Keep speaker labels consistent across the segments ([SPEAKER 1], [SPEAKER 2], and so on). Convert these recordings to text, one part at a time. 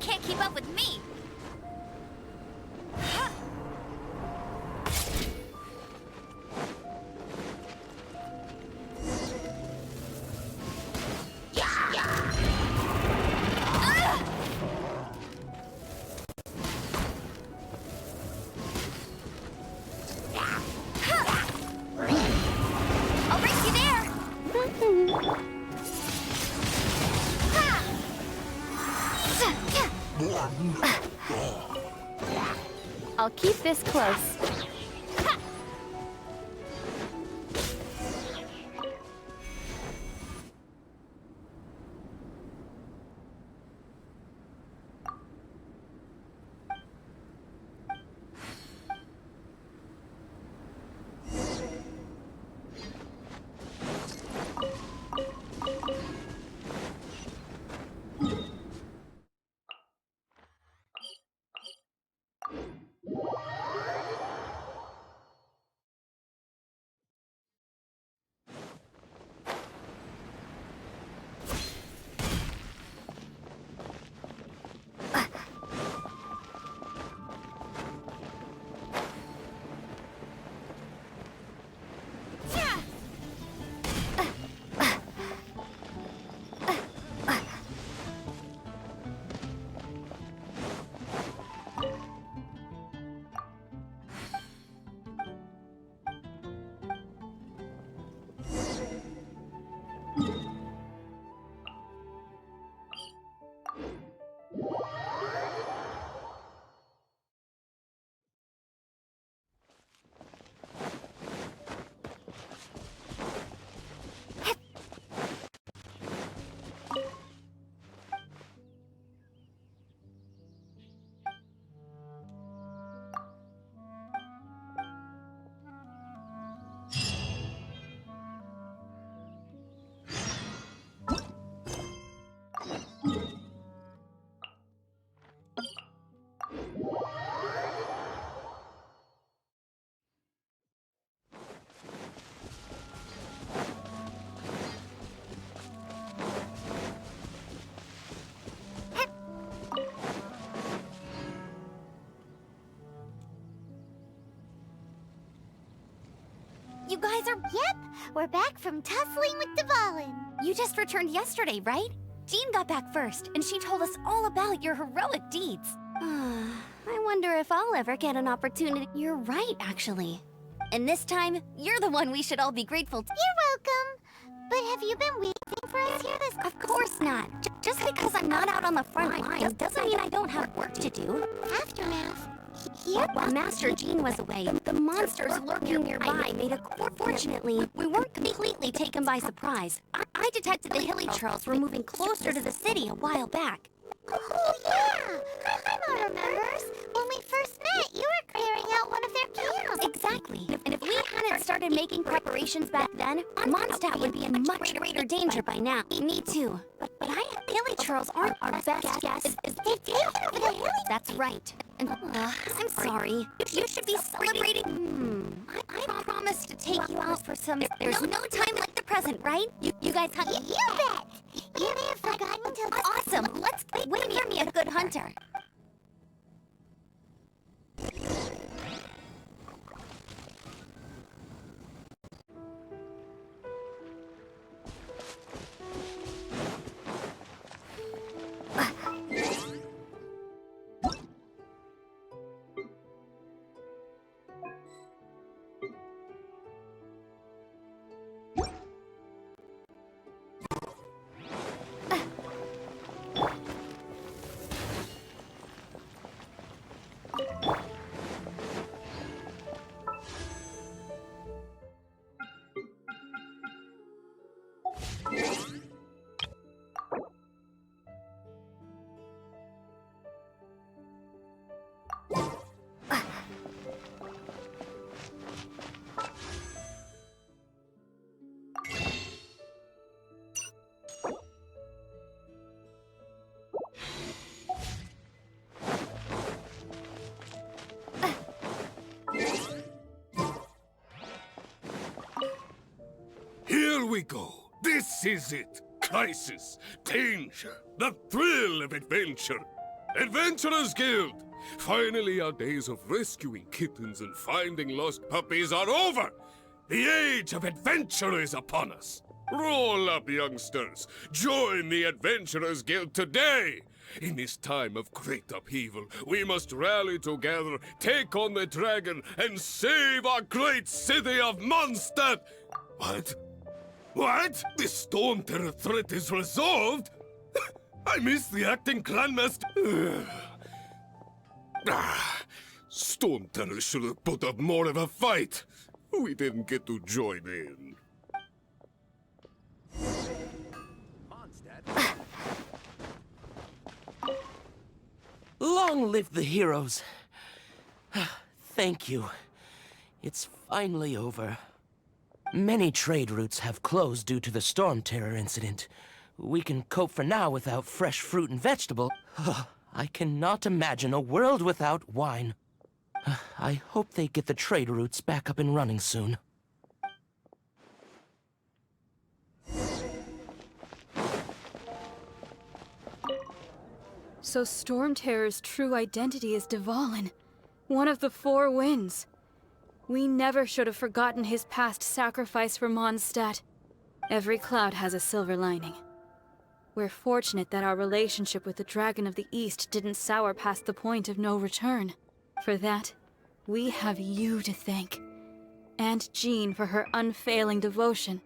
[SPEAKER 1] can't keep up with me. I'll race you there.
[SPEAKER 2] I'll keep this close.
[SPEAKER 1] You guys are...
[SPEAKER 3] Yep, we're back from tussling with Dvalin.
[SPEAKER 1] You just returned yesterday, right? Jean got back first, and she told us all about your heroic deeds. I wonder if I'll ever get an opportunity. You're right, actually. And this time, you're the one we should all be grateful to.
[SPEAKER 3] You're welcome. But have you been waiting for us here this...
[SPEAKER 1] Of course not. Just because I'm not out on the front lines doesn't mean I don't have work to do.
[SPEAKER 3] Aftermath. Here?
[SPEAKER 1] While Master Jean was away, the monsters lurking nearby made a... Fortunately, we weren't completely taken by surprise. I detected the hilly trolls were moving closer to the city a while back.
[SPEAKER 3] Oh, yeah! Paimon remembers. When we first met, you were clearing out one of their camps.
[SPEAKER 1] Exactly. And if we hadn't started making preparations back then, Mondstadt would be in much greater danger by now. Me too. But hilly trolls aren't our best guess.
[SPEAKER 3] They've taken over the hilly...
[SPEAKER 1] That's right. And I'm sorry. You should be celebrating. I promised to take you out for some... There's no time like the present, right? You guys hunt...
[SPEAKER 3] You bet! You may have forgotten to...
[SPEAKER 1] Awesome! Let's wait near me a good hunter.
[SPEAKER 4] Here we go. This is it. Crisis, danger, the thrill of adventure. Adventurers Guild! Finally, our days of rescuing kittens and finding lost puppies are over! The age of adventure is upon us! Roll up, youngsters! Join the Adventurers Guild today! In this time of great upheaval, we must rally together, take on the dragon, and save our great city of Mondstadt! What? What? The Storm Terror threat is resolved? I missed the acting clanmaster. Storm Terror should have put up more of a fight. We didn't get to join in.
[SPEAKER 5] Long live the heroes. Thank you. It's finally over. Many trade routes have closed due to the Storm Terror incident. We can cope for now without fresh fruit and vegetable. I cannot imagine a world without wine. I hope they get the trade routes back up and running soon.
[SPEAKER 2] So Storm Terror's true identity is Dvalin, one of the Four Winds. We never should have forgotten his past sacrifice for Mondstadt. Every cloud has a silver lining. We're fortunate that our relationship with the Dragon of the East didn't sour past the point of no return. For that, we have you to thank. And Jean for her unfailing devotion.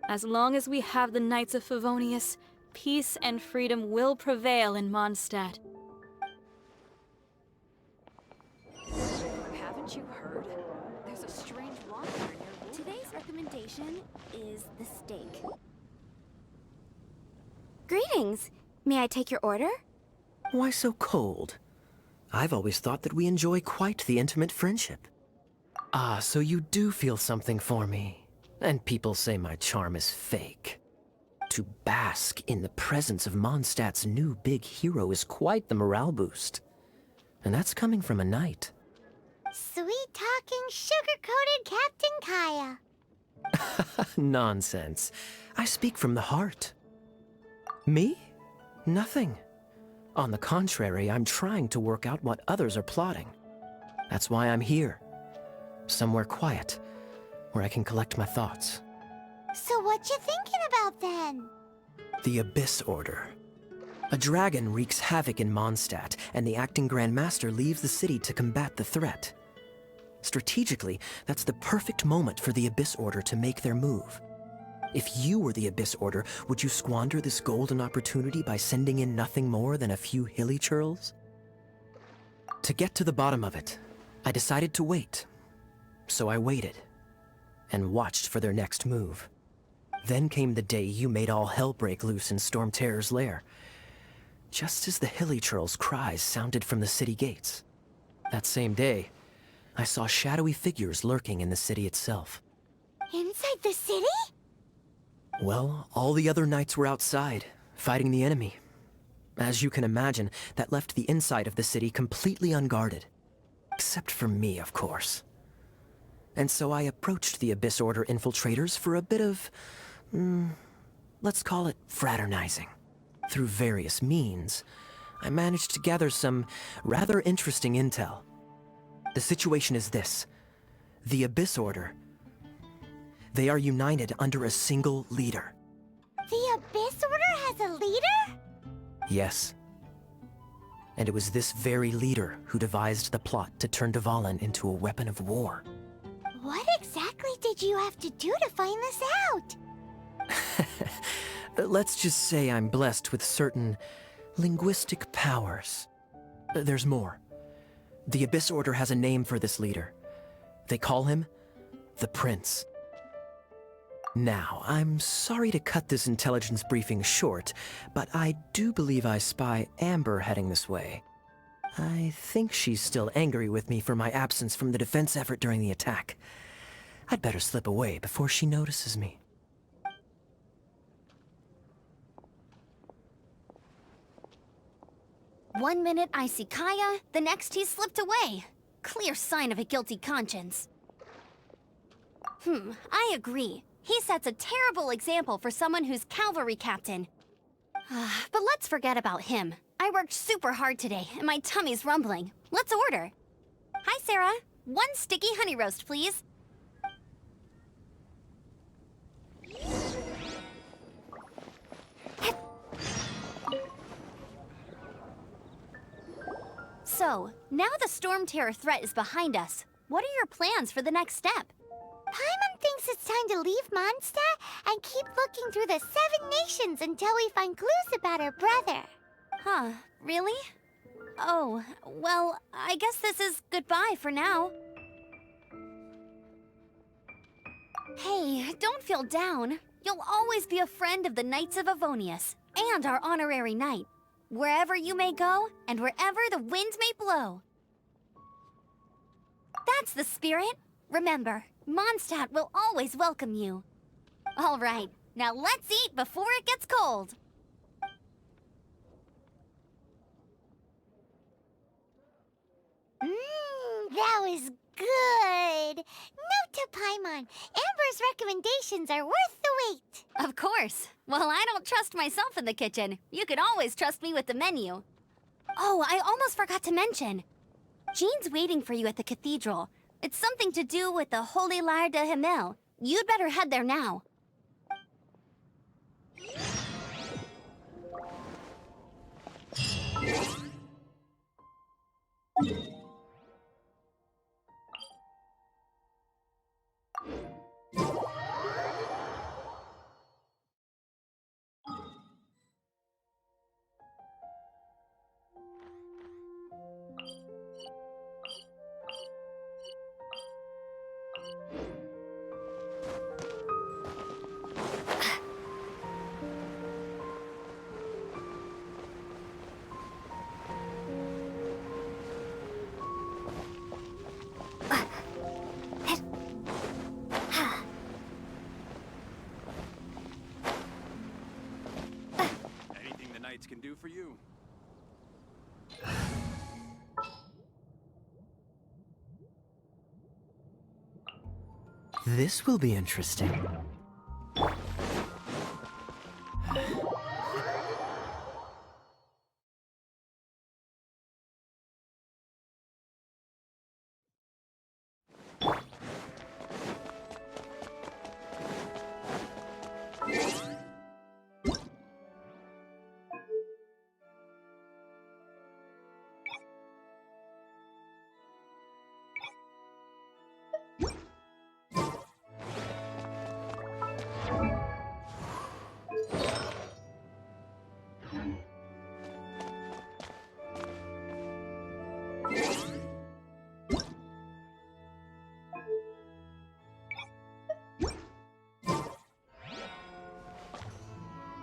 [SPEAKER 2] As long as we have the Knights of Favonius, peace and freedom will prevail in Mondstadt.
[SPEAKER 1] Haven't you heard? There's a strange wanderer near. Today's recommendation is the steak. Greetings. May I take your order?
[SPEAKER 6] Why so cold? I've always thought that we enjoy quite the intimate friendship. Ah, so you do feel something for me. And people say my charm is fake. To bask in the presence of Mondstadt's new big hero is quite the morale boost. And that's coming from a knight.
[SPEAKER 3] Sweet-talking, sugar-coated Captain Kaya.
[SPEAKER 6] Nonsense. I speak from the heart. Me? Nothing. On the contrary, I'm trying to work out what others are plotting. That's why I'm here. Somewhere quiet, where I can collect my thoughts.
[SPEAKER 3] So what you thinking about then?
[SPEAKER 6] The Abyss Order. A dragon wreaks havoc in Mondstadt, and the acting Grand Master leaves the city to combat the threat. Strategically, that's the perfect moment for the Abyss Order to make their move. If you were the Abyss Order, would you squander this golden opportunity by sending in nothing more than a few hilly churls? To get to the bottom of it, I decided to wait. So I waited, and watched for their next move. Then came the day you made all hell break loose in Storm Terror's lair, just as the hilly churls' cries sounded from the city gates. That same day, I saw shadowy figures lurking in the city itself.
[SPEAKER 3] Inside the city?
[SPEAKER 6] Well, all the other knights were outside, fighting the enemy. As you can imagine, that left the inside of the city completely unguarded. Except for me, of course. And so I approached the Abyss Order infiltrators for a bit of, let's call it fraternizing. Through various means, I managed to gather some rather interesting intel. The situation is this. The Abyss Order, they are united under a single leader.
[SPEAKER 3] The Abyss Order has a leader?
[SPEAKER 6] Yes. And it was this very leader who devised the plot to turn Dvalin into a weapon of war.
[SPEAKER 3] What exactly did you have to do to find this out?
[SPEAKER 6] Let's just say I'm blessed with certain linguistic powers. There's more. The Abyss Order has a name for this leader. They call him the Prince. Now, I'm sorry to cut this intelligence briefing short, but I do believe I spy Amber heading this way. I think she's still angry with me for my absence from the defense effort during the attack. I'd better slip away before she notices me.
[SPEAKER 1] One minute I see Kaya, the next he slipped away. Clear sign of a guilty conscience. I agree. He sets a terrible example for someone who's cavalry captain. But let's forget about him. I worked super hard today, and my tummy's rumbling. Let's order. Hi, Sarah. 1 sticky honey roast, please. So, now the Storm Terror threat is behind us. What are your plans for the next step?
[SPEAKER 3] Paimon thinks it's time to leave Mondstadt and keep looking through the 7 nations until we find clues about her brother.
[SPEAKER 1] Huh, really? Oh, well, I guess this is goodbye for now. Hey, don't feel down. You'll always be a friend of the Knights of Avonius, and our honorary knight. Wherever you may go, and wherever the wind may blow. That's the spirit. Remember, Mondstadt will always welcome you. All right, now let's eat before it gets cold.
[SPEAKER 3] That was good. Note to Paimon, Amber's recommendations are worth the wait.
[SPEAKER 1] Of course. Well, I don't trust myself in the kitchen. You can always trust me with the menu. Oh, I almost forgot to mention. Jean's waiting for you at the cathedral. It's something to do with the Holy Lyre de Himmel. You'd better head there now.
[SPEAKER 7] Anything the Knights can do for you.
[SPEAKER 6] This will be interesting.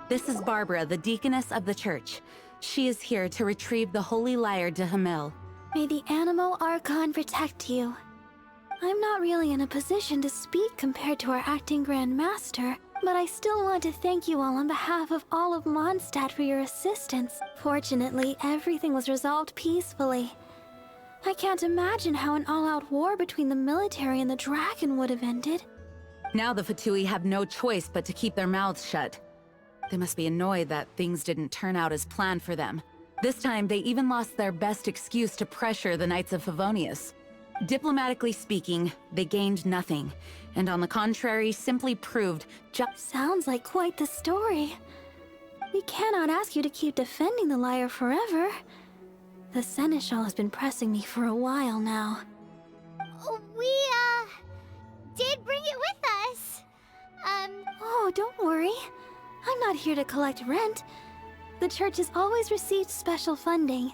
[SPEAKER 8] This is Barbara, the deaconess of the church. She is here to retrieve the Holy Lyre de Himmel.
[SPEAKER 9] May the Animo Archon protect you. I'm not really in a position to speak compared to our acting Grand Master, but I still want to thank you all on behalf of all of Mondstadt for your assistance. Fortunately, everything was resolved peacefully. I can't imagine how an all-out war between the military and the dragon would have ended.
[SPEAKER 8] Now the Fatui have no choice but to keep their mouths shut. They must be annoyed that things didn't turn out as planned for them. This time, they even lost their best excuse to pressure the Knights of Favonius. Diplomatically speaking, they gained nothing, and on the contrary, simply proved
[SPEAKER 9] Sounds like quite the story. We cannot ask you to keep defending the lyre forever. The Seneschal has been pressing me for a while now.
[SPEAKER 3] We, did bring it with us.
[SPEAKER 9] Oh, don't worry. I'm not here to collect rent. The church has always received special funding.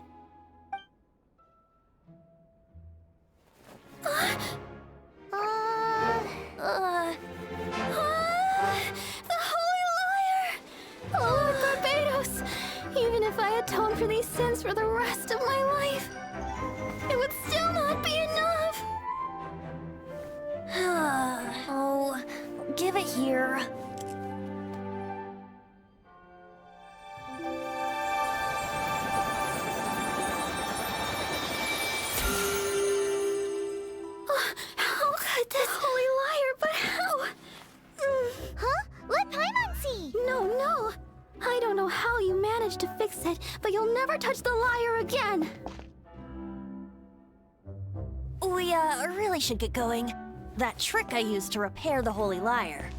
[SPEAKER 9] The Holy Lyre! Lord Barbados! Even if I atone for these sins for the rest of my life, it would still not be enough!
[SPEAKER 1] Oh, give it here.
[SPEAKER 9] How could this Holy Lyre, but how?
[SPEAKER 3] Huh? Let Paimon see!
[SPEAKER 9] No. I don't know how you managed to fix it, but you'll never never touch the lyre again!
[SPEAKER 1] We, really should get going. That trick I used to repair the Holy Lyre.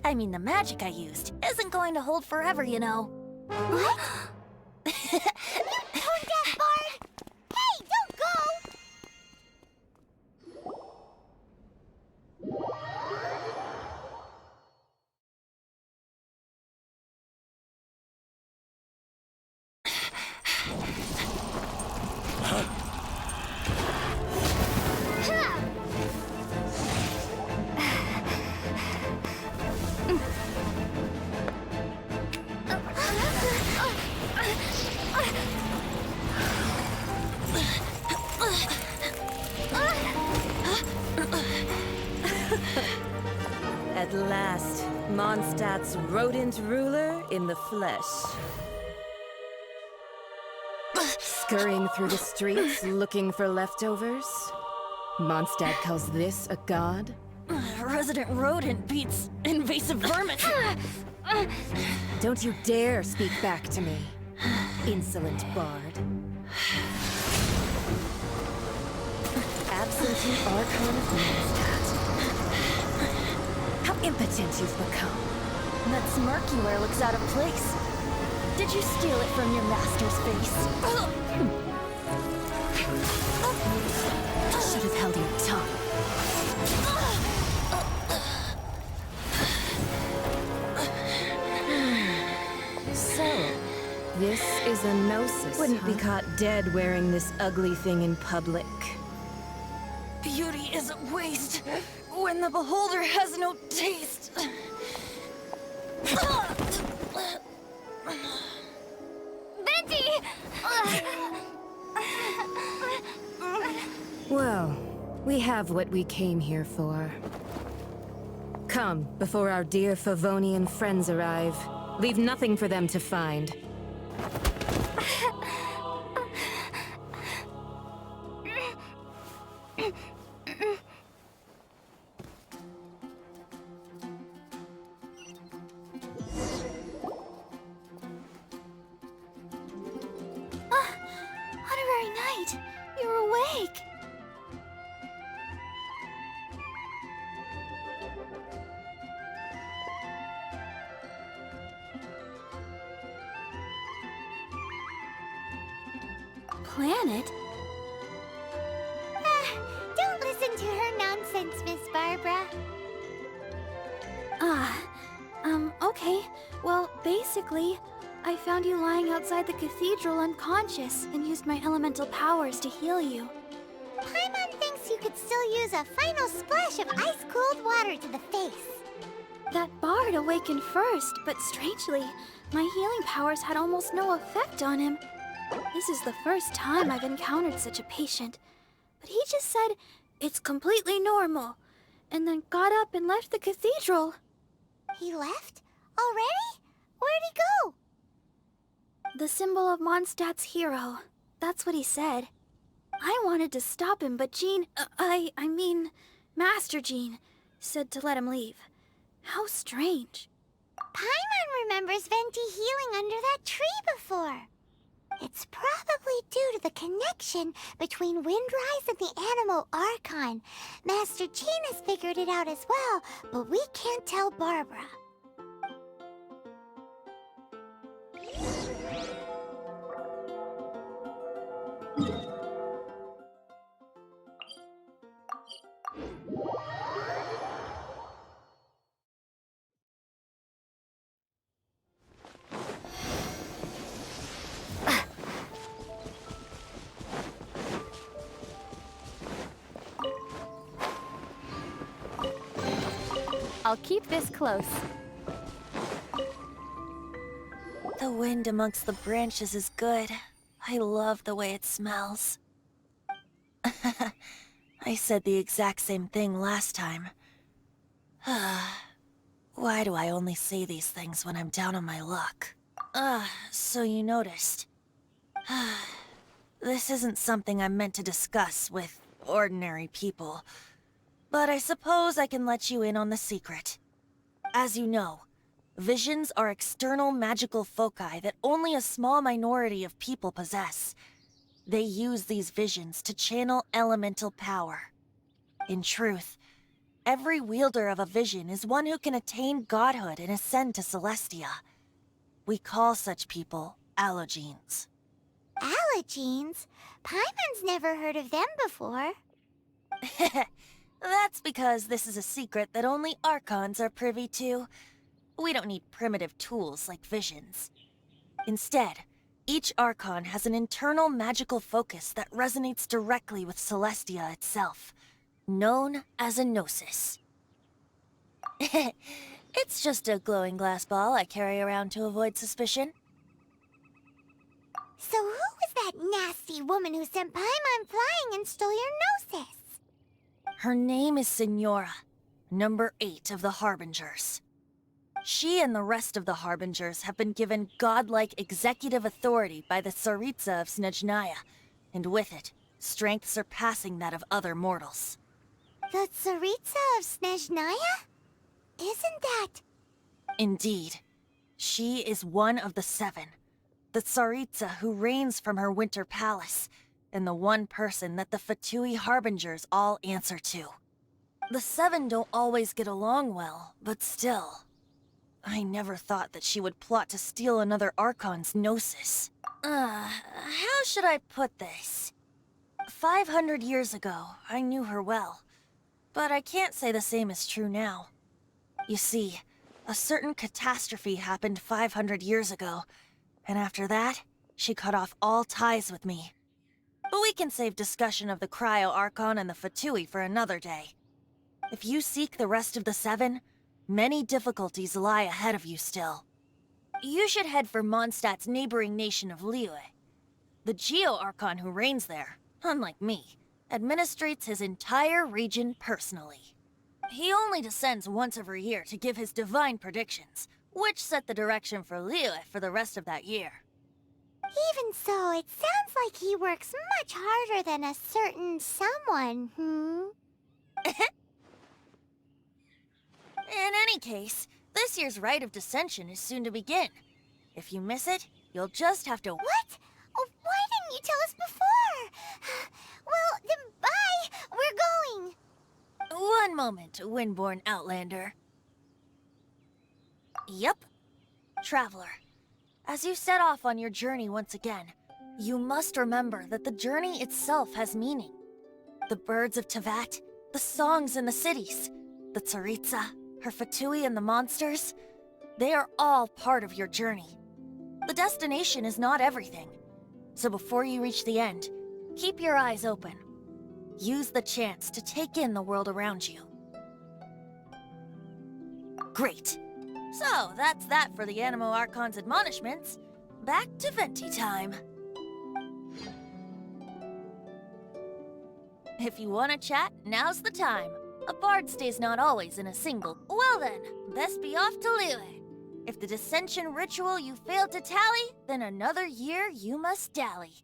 [SPEAKER 1] I mean, the magic I used isn't going to hold forever, you know.
[SPEAKER 3] What? You tone deaf, Bard! Hey, don't go!
[SPEAKER 10] At last, Mondstadt's rodent ruler in the flesh. Scurrying through the streets looking for leftovers? Mondstadt calls this a god?
[SPEAKER 1] Resident rodent beats invasive vermin.
[SPEAKER 10] Don't you dare speak back to me, insolent bard. Absentee Archon of Mondstadt. How impotent you've become.
[SPEAKER 1] That smirk you wear looks out of place. Did you steal it from your master's face?
[SPEAKER 10] Should have held your tongue. So, this is a gnosis, Wouldn't be caught dead wearing this ugly thing in public.
[SPEAKER 1] Beauty isn't waste when the beholder has no taste.
[SPEAKER 3] Venti!
[SPEAKER 10] Well, we have what we came here for. Come, before our dear Favonian friends arrive. Leave nothing for them to find.
[SPEAKER 9] Honorary Knight, you're awake! Planet?
[SPEAKER 3] Don't listen to her nonsense, Miss Barbara.
[SPEAKER 9] Okay. Well, basically, I found you lying outside the cathedral unconscious and used my elemental powers to heal you.
[SPEAKER 3] Paimon thinks you could still use a final splash of ice-cold water to the face.
[SPEAKER 9] That bard awakened first, but strangely, my healing powers had almost no effect on him. This is the first time I've encountered such a patient. But he just said, it's completely normal, and then got up and left the cathedral.
[SPEAKER 3] He left? Already? Where'd he go?
[SPEAKER 9] The symbol of Mondstadt's hero. That's what he said. I wanted to stop him, but Jean, I mean, Master Jean, said to let him leave. How strange.
[SPEAKER 3] Paimon remembers Venti healing under that tree before. It's probably due to the connection between Windrise and the Animal Archon. Master Jean has figured it out as well, but we can't tell Barbara.
[SPEAKER 1] I'll keep this close. The wind amongst the branches is good. I love the way it smells. I said the exact same thing last time. Why do I only say these things when I'm down on my luck? So you noticed. This isn't something I'm meant to discuss with ordinary people. But I suppose I can let you in on the secret. As you know,
[SPEAKER 11] Visions are external magical foci that only a small minority of people possess. They use these visions to channel elemental power. In truth, every wielder of a vision is one who can attain godhood and ascend to Celestia. We call such people allogenes.
[SPEAKER 3] Allogenes? Paimon's never heard of them before.
[SPEAKER 11] That's because this is a secret that only Archons are privy to. We don't need primitive tools like visions. Instead, each Archon has an internal magical focus that resonates directly with Celestia itself, known as a gnosis. It's just a glowing glass ball I carry around to avoid suspicion.
[SPEAKER 3] So who was that nasty woman who sent Paimon flying and stole your gnosis?
[SPEAKER 11] Her name is Signora, number 8 of the Harbingers. She and the rest of the Harbingers have been given godlike executive authority by the Tsaritsa of Snezhnaya, and with it, strength surpassing that of other mortals.
[SPEAKER 3] The Tsaritsa of Snezhnaya? Isn't that...
[SPEAKER 11] Indeed. She is one of the 7, the Tsaritsa who reigns from her winter palace, and the one person that the Fatui Harbingers all answer to. The 7 don't always get along well, but still... I never thought that she would plot to steal another Archon's gnosis. How should I put this? 500 years ago, I knew her well. But I can't say the same is true now. You see, a certain catastrophe happened 500 years ago, and after that, she cut off all ties with me. But we can save discussion of the Cryo Archon and the Fatui for another day. If you seek the rest of the 7, many difficulties lie ahead of you still. You should head for Mondstadt's neighboring nation of Liyue. The Geo-Archon who reigns there, unlike me, administrates his entire region personally. He only descends once every year to give his divine predictions, which set the direction for Liyue for the rest of that year.
[SPEAKER 3] Even so, it sounds like he works much harder than a certain someone,
[SPEAKER 11] In any case, this year's Rite of Descension is soon to begin. If you miss it, you'll just have to—
[SPEAKER 3] What? Oh, why didn't you tell us before? Well, then bye! We're going!
[SPEAKER 11] One moment, Windborn Outlander. Yep. Traveler, as you set off on your journey once again, you must remember that the journey itself has meaning. The birds of Tevat, the songs in the cities, the Tsaritsa, her Fatui and the monsters, they are all part of your journey. The destination is not everything. So before you reach the end, keep your eyes open. Use the chance to take in the world around you. Great. So, that's that for the Animo Archon's admonishments. Back to Venti time. If you want to chat, now's the time. A bard stays not always in a single. Well then, best be off to Liyue. If the dissension ritual you failed to tally, then another year you must dally.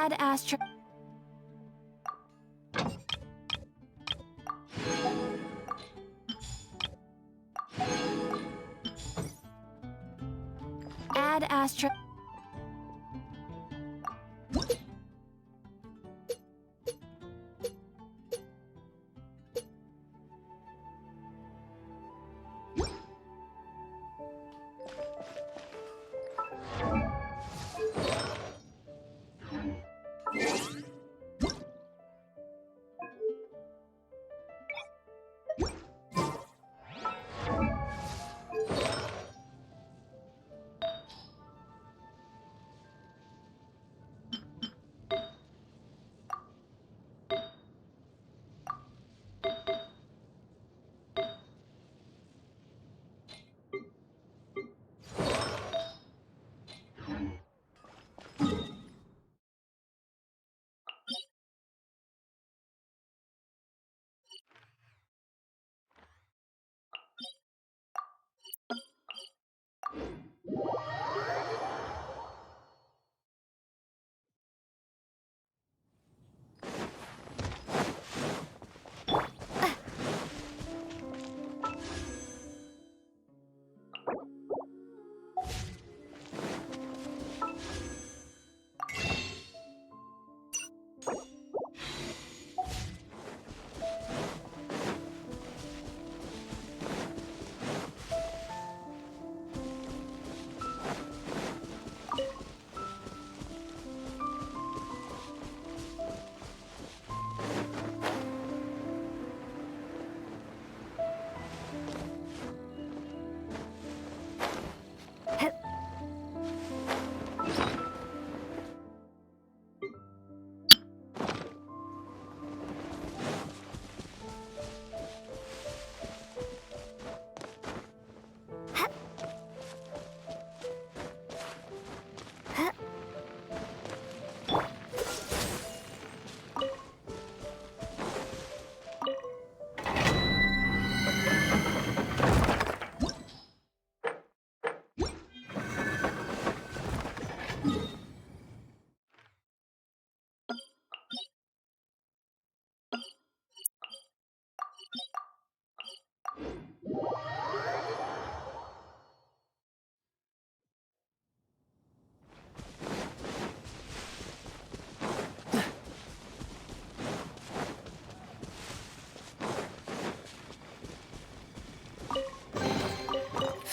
[SPEAKER 1] Add astro... Add astro...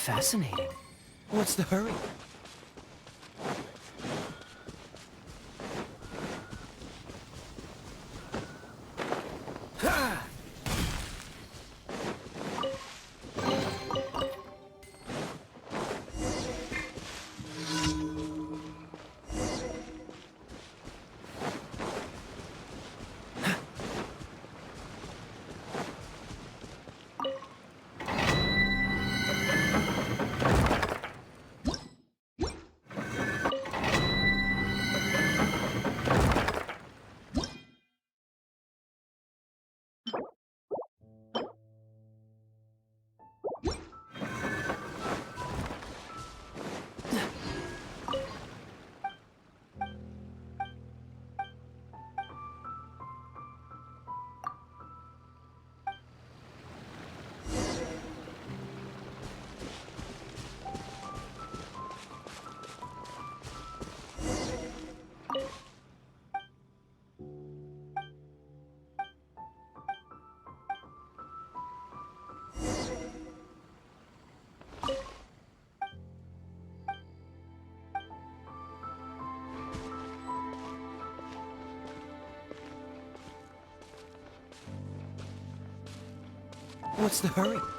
[SPEAKER 5] Fascinating. What's the hurry? What's the hurry?